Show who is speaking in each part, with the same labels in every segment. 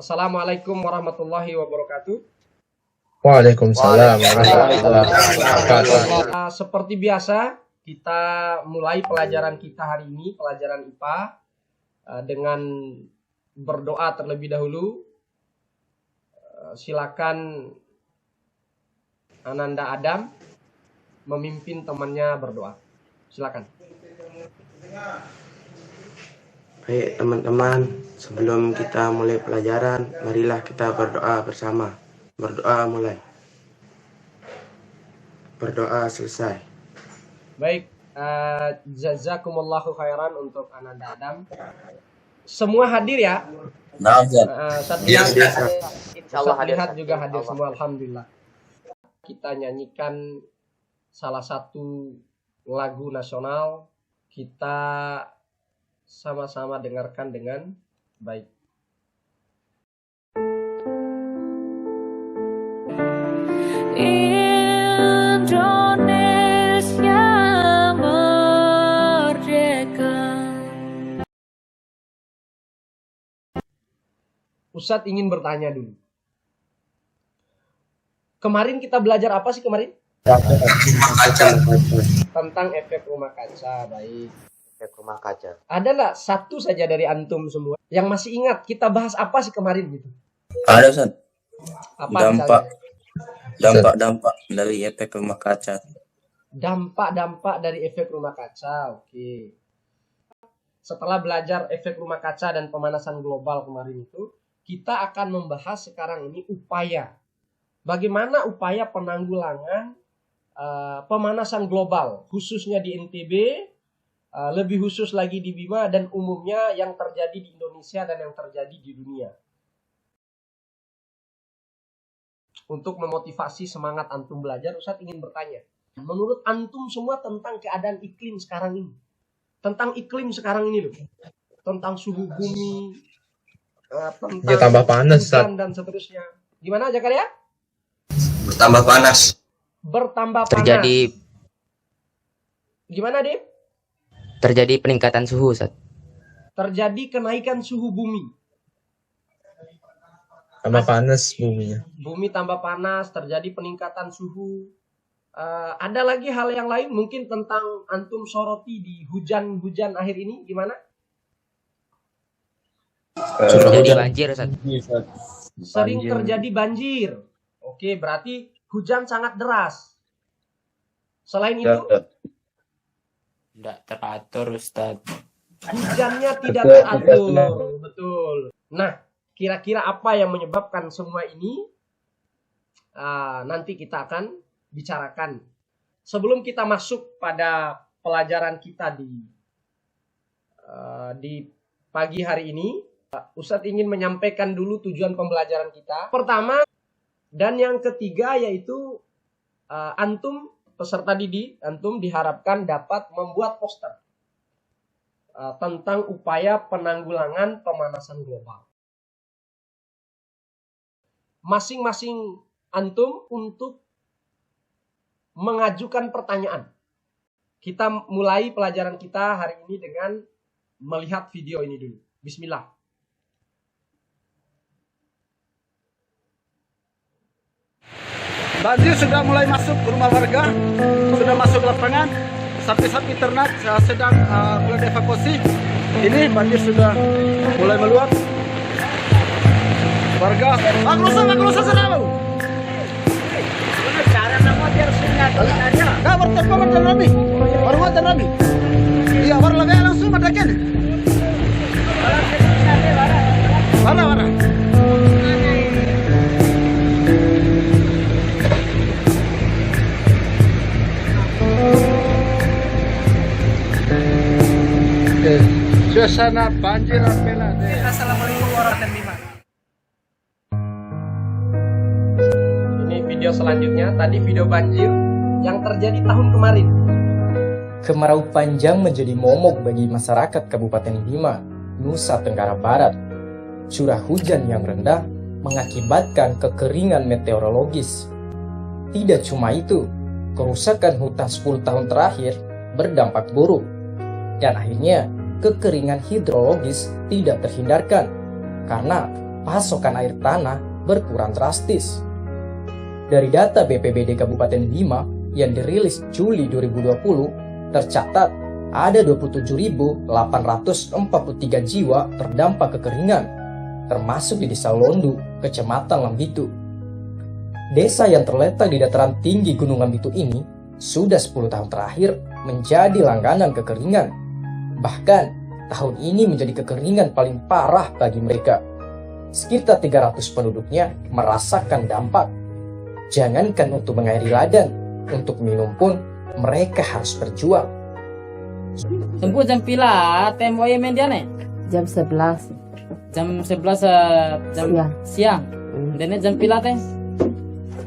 Speaker 1: Assalamualaikum warahmatullahi wabarakatuh.
Speaker 2: Waalaikumsalam warahmatullahi wabarakatuh.
Speaker 1: Seperti biasa, kita mulai pelajaran kita hari ini, pelajaran IPA, dengan berdoa terlebih dahulu. Silakan Ananda Adam memimpin temannya berdoa. Silakan.
Speaker 3: Baik teman-teman, sebelum kita mulai pelajaran, marilah kita berdoa bersama. Berdoa mulai. Berdoa selesai.
Speaker 1: Baik, jazakumullahu khairan untuk Ananda Adam. Semua hadir ya?
Speaker 4: Nah,
Speaker 1: Ustaz
Speaker 4: Iya,
Speaker 1: lihat juga hadir semua, alhamdulillah. Kita nyanyikan salah satu lagu nasional, kita sama-sama dengarkan dengan baik.
Speaker 5: Indonesia merdeka.
Speaker 1: Ustadz ingin bertanya dulu. Kemarin kita belajar apa sih kemarin? Tentang efek rumah kaca, baik.
Speaker 3: Efek rumah kaca.
Speaker 1: Ada nggak satu saja dari antum semua yang masih ingat kita bahas apa sih kemarin gitu?
Speaker 4: ada Ustaz.
Speaker 1: Apa
Speaker 4: Dampak dari efek rumah kaca.
Speaker 1: Dampak dari efek rumah kaca, oke. Setelah belajar efek rumah kaca dan pemanasan global kemarin itu, kita akan membahas sekarang ini upaya. Bagaimana upaya penanggulangan pemanasan global, khususnya di NTB, lebih khusus lagi di Bima, dan umumnya yang terjadi di Indonesia dan yang terjadi di dunia. Untuk memotivasi semangat antum belajar, Ustadz ingin bertanya. Menurut antum semua tentang keadaan iklim sekarang ini. Tentang iklim sekarang ini loh. Tentang suhu bumi. Tentang
Speaker 2: Ya, tambah panas,
Speaker 1: hujan dan seterusnya. Gimana Zakaria?
Speaker 4: Bertambah panas.
Speaker 1: Bertambah panas. Gimana, Dip?
Speaker 6: Terjadi peningkatan suhu, Ustaz.
Speaker 1: Terjadi kenaikan suhu bumi.
Speaker 2: Tambah panas buminya.
Speaker 1: Bumi tambah panas, terjadi peningkatan suhu. Ada lagi hal yang lain mungkin tentang antum soroti di hujan-hujan akhir ini, gimana?
Speaker 6: Terjadi banjir, Ustaz.
Speaker 1: Sering terjadi banjir. Oke, berarti hujan sangat deras. Selain itu,
Speaker 7: Tidak teratur, Ustaz.
Speaker 1: hujannya tidak teratur. Betul. Nah, kira-kira apa yang menyebabkan semua ini? Nanti kita akan bicarakan. Sebelum kita masuk pada pelajaran kita di pagi hari ini, Ustadz ingin menyampaikan dulu tujuan pembelajaran kita. Pertama dan yang ketiga yaitu antum peserta didik, antum diharapkan dapat membuat poster tentang upaya penanggulangan pemanasan global. Masing-masing antum untuk mengajukan pertanyaan. Kita mulai pelajaran kita hari ini dengan melihat video ini dulu. Bismillah.
Speaker 8: Banjir sudah mulai masuk ke rumah warga, sudah masuk ke lapangan. Sapi-sapi ternak sedang mulai dievakuasi. Ini banjir sudah mulai meluap. Warga, maklusa selalu.
Speaker 5: Cara nama biar sunat aja.
Speaker 8: Kabar terpawan dan Nabi, warga dan Nabi. Iya, warga langsung madakan. Warna. Suasana banjir Ampela.
Speaker 5: Assalamualaikum warahmatullahi wabarakatuh.
Speaker 1: Ini video selanjutnya. Tadi video banjir yang terjadi tahun kemarin.
Speaker 9: Kemarau panjang menjadi momok bagi masyarakat Kabupaten Bima, Nusa Tenggara Barat. Curah hujan yang rendah mengakibatkan kekeringan meteorologis. Tidak cuma itu, kerusakan hutan 10 tahun terakhir berdampak buruk. Dan akhirnya, kekeringan hidrologis tidak terhindarkan karena pasokan air tanah berkurang drastis. Dari data BPBD Kabupaten Bima yang dirilis Juli 2020, tercatat ada 27.843 jiwa terdampak kekeringan, termasuk di Desa Londu, Kecamatan Lambitu. Desa yang terletak di dataran tinggi Gunung Lambitu ini sudah 10 tahun terakhir menjadi langganan kekeringan. Bahkan, tahun ini menjadi kekeringan paling parah bagi mereka. Sekitar 300 penduduknya merasakan dampak. Jangankan untuk mengairi ladang, untuk minum pun mereka harus berjuang.
Speaker 5: Tempuh jam pila, tempo ya mendiane.
Speaker 10: Jam 11
Speaker 5: Jam 11 jam siang. Dene jam pila teh.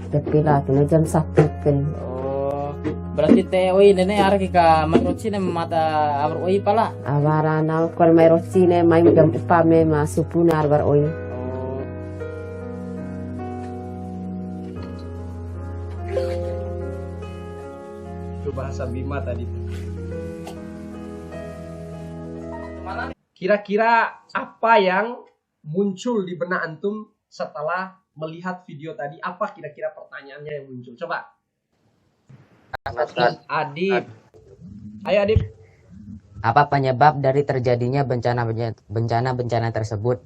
Speaker 10: Pila kena jam 1 kan.
Speaker 5: Oh, berarti teh oi dene arek ka maroci ne mata abro oi pala.
Speaker 10: Awarana kol mai rocine mai jam upame masupuna arbar oi.
Speaker 1: Itu bahasa Bima tadi. Kira-kira apa yang muncul di benak antum setelah melihat video tadi? Apa kira-kira pertanyaannya yang muncul? Coba. Adib. Ayo Adib.
Speaker 6: Apa penyebab dari terjadinya bencana-bencana tersebut?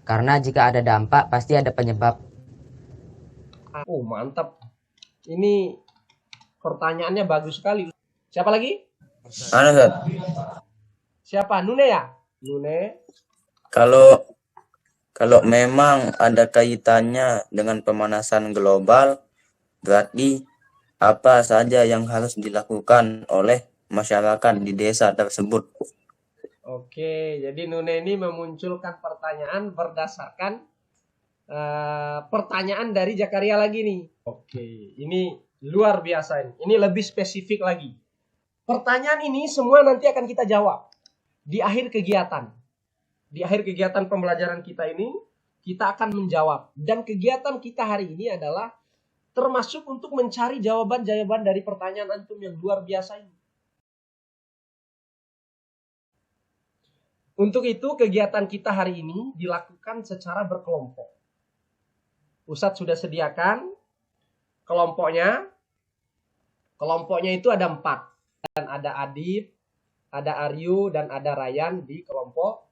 Speaker 6: Karena jika ada dampak, pasti ada penyebab.
Speaker 1: Oh, mantap. Ini pertanyaannya bagus sekali. Siapa lagi?
Speaker 4: Ana Ustaz.
Speaker 1: Siapa? Nune ya? Nune.
Speaker 4: Kalau memang ada kaitannya dengan pemanasan global, berarti apa saja yang harus dilakukan oleh masyarakat di desa tersebut?
Speaker 1: Oke, jadi Nune ini memunculkan pertanyaan berdasarkan pertanyaan dari Jakaria lagi nih. Oke, ini luar biasa ini. Ini lebih spesifik lagi. Pertanyaan ini semua nanti akan kita jawab di akhir kegiatan. Di akhir kegiatan pembelajaran kita ini, kita akan menjawab. Dan kegiatan kita hari ini adalah termasuk untuk mencari jawaban-jawaban dari pertanyaan antum yang luar biasa ini. Untuk itu, kegiatan kita hari ini dilakukan secara berkelompok. Ustadz sudah sediakan kelompoknya. Kelompoknya itu ada 4. Dan ada Adib, ada Aryu, dan ada Ryan di kelompok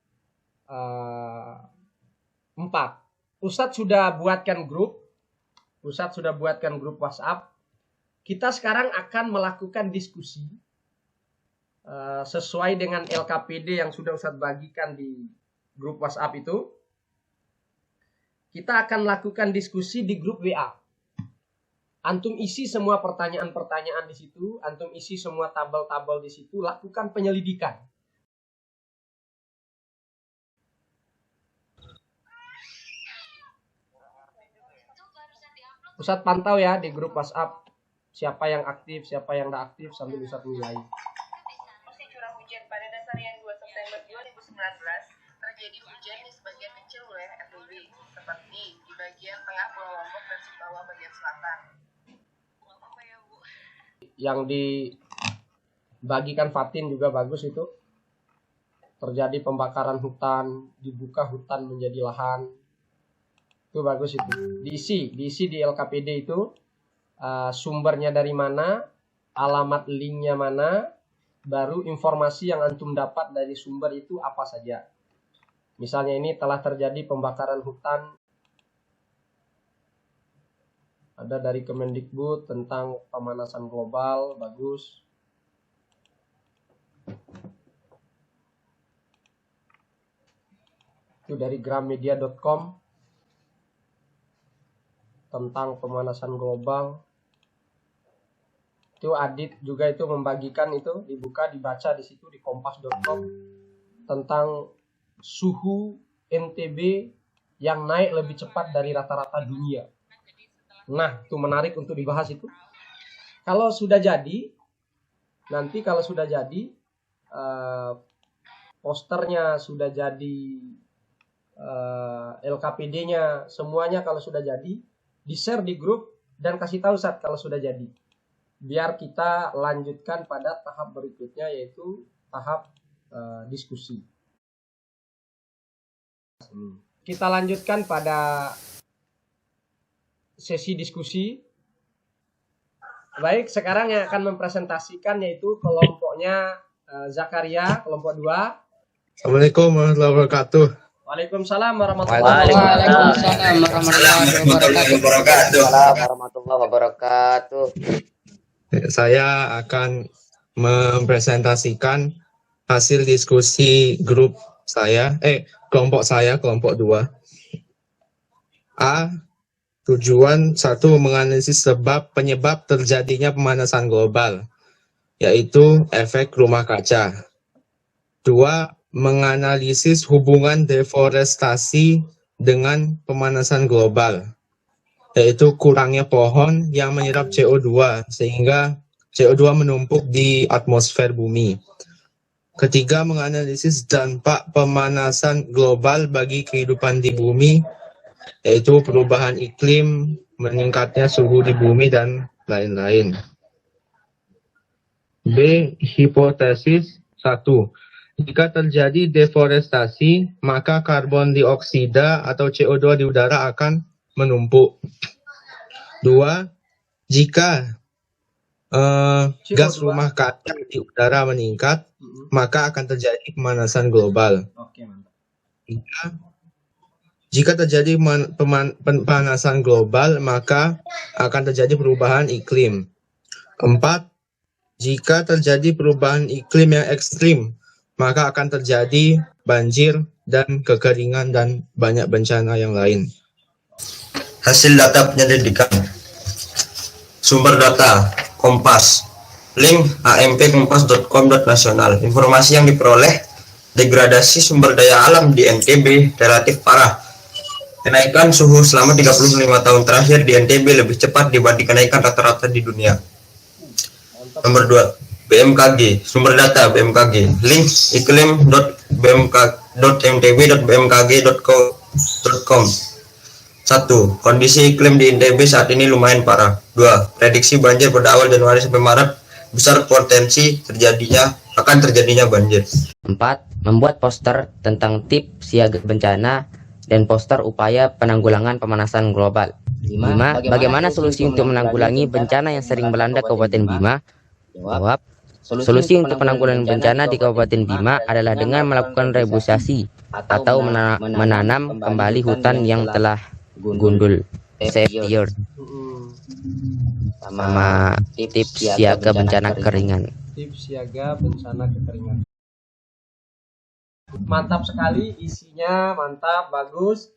Speaker 1: 4. Ustadz sudah buatkan grup. Ustadz sudah buatkan grup WhatsApp. Kita sekarang akan melakukan diskusi sesuai dengan LKPD yang sudah Ustadz bagikan di grup WhatsApp itu. Kita akan lakukan diskusi di grup WA. Antum isi semua pertanyaan-pertanyaan di situ, antum isi semua tabel-tabel di situ, lakukan penyelidikan. Ustadz pantau ya di grup WhatsApp siapa yang aktif, siapa yang tidak aktif sambil Ustadz nilai.
Speaker 11: Musim curah hujan pada dasarnya 2 September 2019 terjadi hujan di sebagian kecil wilayah FBB seperti di bagian tengah Pulau Lombok dan Sumbawa bagian selatan.
Speaker 1: Yang dibagikan Fatin juga bagus itu. Terjadi pembakaran hutan, dibuka hutan menjadi lahan. Itu bagus itu. Diisi di LKPD itu sumbernya dari mana, alamat linknya mana, baru informasi yang antum dapat dari sumber itu apa saja. Misalnya ini telah terjadi pembakaran hutan. Ada dari Kemendikbud tentang pemanasan global, bagus. Itu dari gramedia.com tentang pemanasan global. Itu Adit juga itu membagikan itu, dibaca di situ di kompas.com tentang suhu NTB yang naik lebih cepat dari rata-rata dunia. Nah, itu menarik untuk dibahas itu. Kalau sudah jadi, nanti kalau sudah jadi, posternya sudah jadi, LKPD-nya, semuanya kalau sudah jadi, di-share di grup dan kasih tahu Ustadz kalau sudah jadi. Biar kita lanjutkan pada tahap berikutnya yaitu tahap diskusi. kita lanjutkan pada sesi diskusi. Baik, sekarang yang akan mempresentasikan yaitu kelompoknya Zakaria, kelompok 2.
Speaker 2: Assalamualaikum warahmatullahi wabarakatuh.
Speaker 1: Waalaikumsalam warahmatullahi
Speaker 6: wabarakatuh.
Speaker 2: Saya akan mempresentasikan hasil diskusi grup saya, kelompok saya, kelompok 2. A. Tujuan 1, menganalisis penyebab terjadinya pemanasan global, yaitu efek rumah kaca. 2. Menganalisis hubungan deforestasi dengan pemanasan global, yaitu kurangnya pohon yang menyerap CO2 sehingga CO2 menumpuk di atmosfer bumi. 3. Menganalisis dampak pemanasan global bagi kehidupan di bumi, yaitu perubahan iklim, meningkatnya suhu di bumi, dan lain-lain. B. Hipotesis 1. Jika terjadi deforestasi, maka karbon dioksida atau CO2 di udara akan menumpuk. 2. Jika gas rumah kaca di udara meningkat, maka akan terjadi pemanasan global. 3. Jika terjadi pemanasan global, maka akan terjadi perubahan iklim. 4. Jika terjadi perubahan iklim yang ekstrim, maka akan terjadi banjir dan kekeringan dan banyak bencana yang lain.
Speaker 12: Hasil data penyelidikan. Sumber data Kompas. Link ampkompas.com.nasional. Informasi yang diperoleh: degradasi sumber daya alam di NTB relatif parah. Kenaikan suhu selama 35 tahun terakhir di NTB lebih cepat dibanding kenaikan rata-rata di dunia. Nomor 2, BMKG. Sumber data BMKG. Link iklim.bmkg.bmkg.com. 1. Kondisi iklim di NTB saat ini lumayan parah. 2. Prediksi banjir pada awal Januari sampai Maret. Besar potensi akan terjadinya banjir.
Speaker 6: 4. Membuat poster tentang tips siaga bencana dan poster upaya penanggulangan pemanasan global. 5. Bagaimana solusi untuk menanggulangi bencana yang sering melanda Kabupaten Bima? Jawab. Solusi untuk penanggulangan bencana di Kabupaten Bima adalah dengan melakukan reboisasi atau menanam kembali hutan yang telah gundul. Save the earth. Sama tips siaga bencana kekeringan.
Speaker 1: Tips siaga bencana kekeringan. Mantap sekali, isinya mantap, bagus.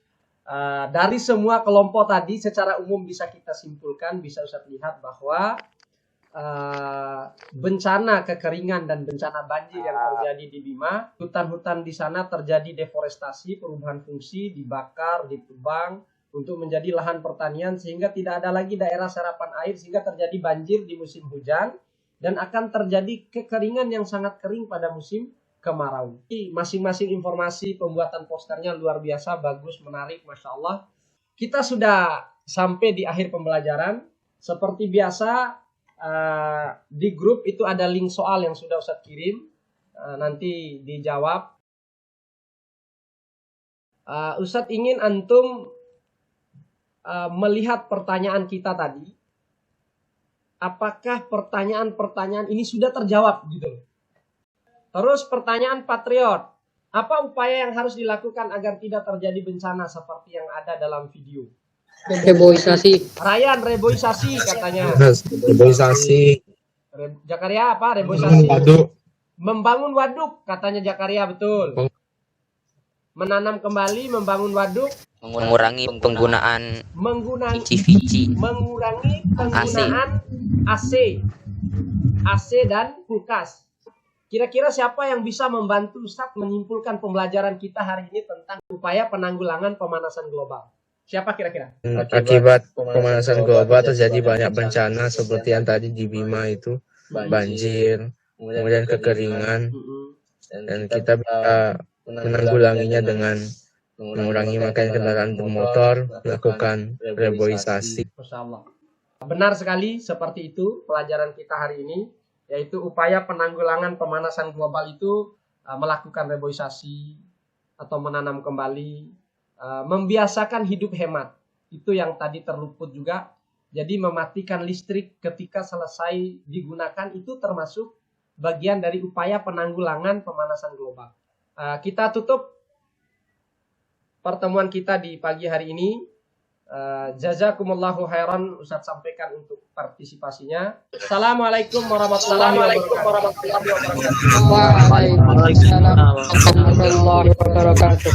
Speaker 1: Dari semua kelompok tadi secara umum bisa kita simpulkan, bisa Ustadz lihat bahwa bencana kekeringan dan bencana banjir yang terjadi di Bima, hutan-hutan di sana terjadi deforestasi, perubahan fungsi, dibakar, ditebang untuk menjadi lahan pertanian sehingga tidak ada lagi daerah serapan air sehingga terjadi banjir di musim hujan dan akan terjadi kekeringan yang sangat kering pada musim kemarau. Masing-masing informasi pembuatan posternya luar biasa, bagus, menarik, Masya Allah. Kita sudah sampai di akhir pembelajaran. Seperti biasa, di grup itu ada link soal yang sudah Ustadz kirim. Nanti dijawab. Ustadz ingin antum melihat pertanyaan kita tadi. Apakah pertanyaan-pertanyaan ini sudah terjawab gitu? Terus pertanyaan patriot, apa upaya yang harus dilakukan agar tidak terjadi bencana seperti yang ada dalam video?
Speaker 13: Reboisasi.
Speaker 1: Ryan, reboisasi katanya.
Speaker 2: Reboisasi.
Speaker 1: Jakaria apa? Reboisasi.
Speaker 2: Waduk.
Speaker 1: Membangun waduk katanya Jakaria, betul. Menanam kembali, membangun waduk.
Speaker 6: Mengurangi penggunaan
Speaker 1: mengurangi penggunaan AC dan kulkas. Kira-kira siapa yang bisa membantu Ustadz menyimpulkan pembelajaran kita hari ini tentang upaya penanggulangan pemanasan global? Siapa kira-kira?
Speaker 2: Akibat pemanasan global terjadi banyak bencana seperti yang tadi di Bima itu, banjir, kemudian kekeringan, dan kita bisa menanggulanginya dengan mengurangi makanya kendaraan bermotor, melakukan reboisasi.
Speaker 1: Benar sekali, seperti itu pelajaran kita hari ini, yaitu upaya penanggulangan pemanasan global itu melakukan reboisasi atau menanam kembali membiasakan hidup hemat. Itu yang tadi terluput juga. Jadi mematikan listrik ketika selesai digunakan itu termasuk bagian dari upaya penanggulangan pemanasan global. Kita tutup pertemuan kita di pagi hari ini. Jazakumullahu khairan, Ustadz sampaikan untuk partisipasinya. Assalamualaikum warahmatullahi wabarakatuh.
Speaker 13: Waalaikumsalam warahmatullahi wabarakatuh.